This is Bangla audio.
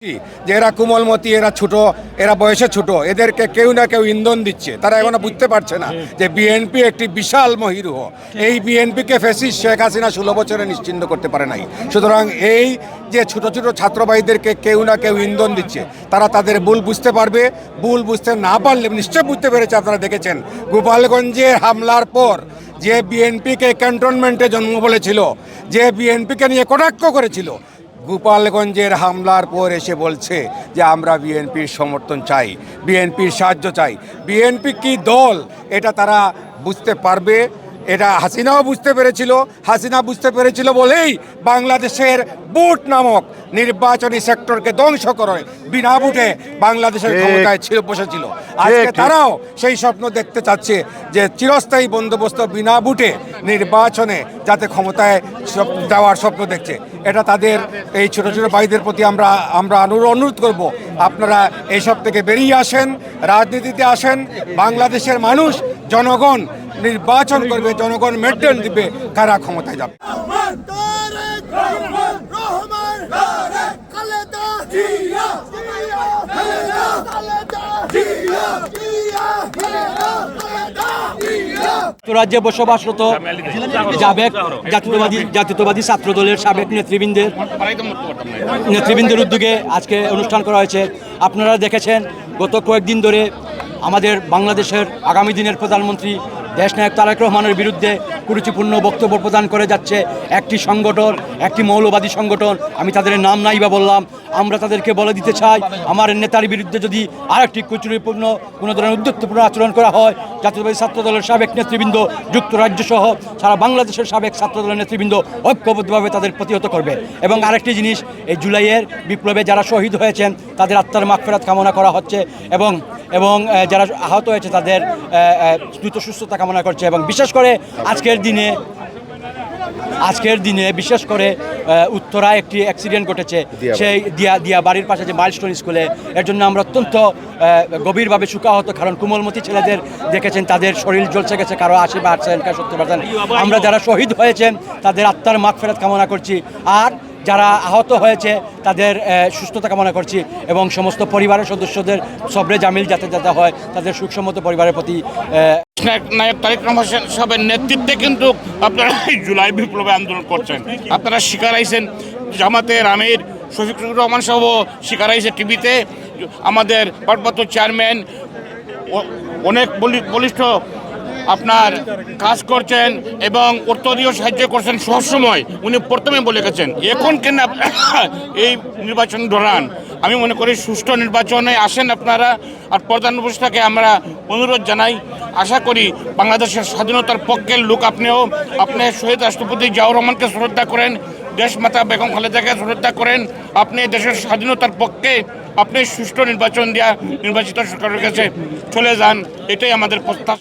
যে এরা কোমলমতি, এরা ছোট, এরা বয়সে ছোট, এদেরকে কেউ না কেউ ইন্ধন দিচ্ছে। তারা এখনো বুঝতে পারছে না যে বিএনপি একটি বিশাল মহিরুহ। এই বিএনপিকে ফ্যাসিস্ট শেখ হাসিনা 16 বছরে নিশ্চিহ্ন করতে পারে নাই। সুতরাং এই যে ছোট ছোট ছাত্রবাহীদেরকে কেউ না কেউ ইন্ধন দিচ্ছে, তারা তাদের ভুল বুঝতে পারবে। ভুল বুঝতে না পারলে নিশ্চয় বুঝতে পেরেছে। আপনারা দেখেছেন গোপালগঞ্জের হামলার পর যে বিএনপিকে ক্যান্টনমেন্টে জন্ম বলেছিল, যে বিএনপিকে নিয়ে কটাক্ষ করেছিল, গোপালগঞ্জের হামলার পর এসে বলছে যে আমরা বিএনপির সমর্থন চাই, বিএনপির সাহায্য চাই। বিএনপি কি দল এটা তারা বুঝতে পারবে। এটা হাসিনাও বুঝতে পেরেছিল। হাসিনা বুঝতে পেরেছিল বলেই বাংলাদেশের ভোট নামক নির্বাচনী সেক্টরকে ধ্বংস করে বিনা ভোটে বাংলাদেশের ক্ষমতায় বসেছিল। আজকে তারাও সেই স্বপ্ন দেখতে চাচ্ছে যে চিরস্থায়ী বন্দোবস্ত বিনা ভোটে নির্বাচনে যাতে ক্ষমতায় যাওয়ার স্বপ্ন দেখছে। এটা তাদের এই ছোট ছোট ভাইদের প্রতি আমরা অনুরোধ করব, আপনারা এইসব থেকে বেরিয়ে আসেন, রাজনীতিতে আসেন। বাংলাদেশের মানুষ, জনগণ নির্বাচন করবে, জনগণ মেডেল দিবে কারা ক্ষমতায় যাবে। রাজ্যে বসবাসরত সাবেক জাতীয়তাবাদী ছাত্র দলের সাবেক নেতৃবৃন্দের উদ্যোগে আজকে অনুষ্ঠান করা হয়েছে। আপনারা দেখেছেন গত কয়েকদিন ধরে আমাদের বাংলাদেশের আগামী দিনের প্রধানমন্ত্রী দেশনায়ক তারেক রহমানের বিরুদ্ধে কুরুচিপূর্ণ বক্তব্য প্রদান করে যাচ্ছে একটি সংগঠন, একটি মৌলবাদী সংগঠন। আমি তাদের নাম নাই বা বললাম। আমরা তাদেরকে বলে দিতে চাই, আমার নেতার বিরুদ্ধে যদি আরেকটি কুচুরিপূর্ণ কোনো ধরনের উদ্যোক্তপূর্ণ আচরণ করা হয়, জাতীয়তাবাদী ছাত্র দলের সাবেক নেতৃবৃন্দ যুক্তরাজ্য সহ সারা বাংলাদেশের সাবেক ছাত্র দলের নেতৃবৃন্দ ঐক্যবদ্ধভাবে তাদের প্রতিহত করবে। এবং আরেকটি জিনিস, এই জুলাইয়ের বিপ্লবে যারা শহীদ হয়েছেন তাদের আত্মার মাগফিরাত কামনা করা হচ্ছে এবং যারা আহত হয়েছে তাদের দ্রুত সুস্থতা কামনা করছে। এবং বিশেষ করে আজকের দিনে বিশেষ করে উত্তরায় একটি অ্যাক্সিডেন্ট ঘটেছে, সেই দিয়া বাড়ির পাশে যে মাইলস্টোন স্কুলে। এর জন্য আমরা অত্যন্ত গভীরভাবে শোকাহত, কারণ কোমলমতি ছেলেদের দেখেছেন তাদের শরীর জ্বলছে গেছে, কারো 80%, কারো 70%। আমরা যারা শহীদ হয়েছেন তাদের আত্মার মাগফিরাত কামনা করছি, আর যারা আহত হয়েছে তাদের সুস্থতা কামনা করছি এবং সমস্ত পরিবারের সদস্যদের সবরে জামিল যাতে হয়, তাদের সুখসম্মত পরিবারের প্রতি নায়ক তারেক রহমান সাহেবের নেতৃত্বে কিন্তু আপনারা জুলাই বিপ্লবে আন্দোলন করছেন। আপনারা শিকার আইছেন, জামাতের আমির শফিকুর রহমান সাহেব শিকার আইছে টিভিতে। আমাদের ভারপ্রাপ্ত চেয়ারম্যান অনেক বলিষ্ঠ আপনার কাজ করছেন এবং অর্থনীয় সাহায্য করছেন সবসময়। উনি প্রথমে বলে গেছেন এখন কেন এই নির্বাচন দৌড়ান। আমি মনে করি সুষ্ঠু নির্বাচনে আসেন আপনারা। আর প্রধান উপদেষ্টাকে আমরা অনুরোধ জানাই, আশা করি বাংলাদেশের স্বাধীনতার পক্ষের লোক আপনি শহীদ রাষ্ট্রপতি জিয়াউর রহমানকে শ্রদ্ধা করেন, দেশমাতা বেগম খালেদাকে শ্রদ্ধা করেন। আপনি দেশের স্বাধীনতার পক্ষে আপনি সুষ্ঠু নির্বাচন দেওয়া নির্বাচিত সরকারের কাছে চলে যান, এটাই আমাদের প্রত্যাশা।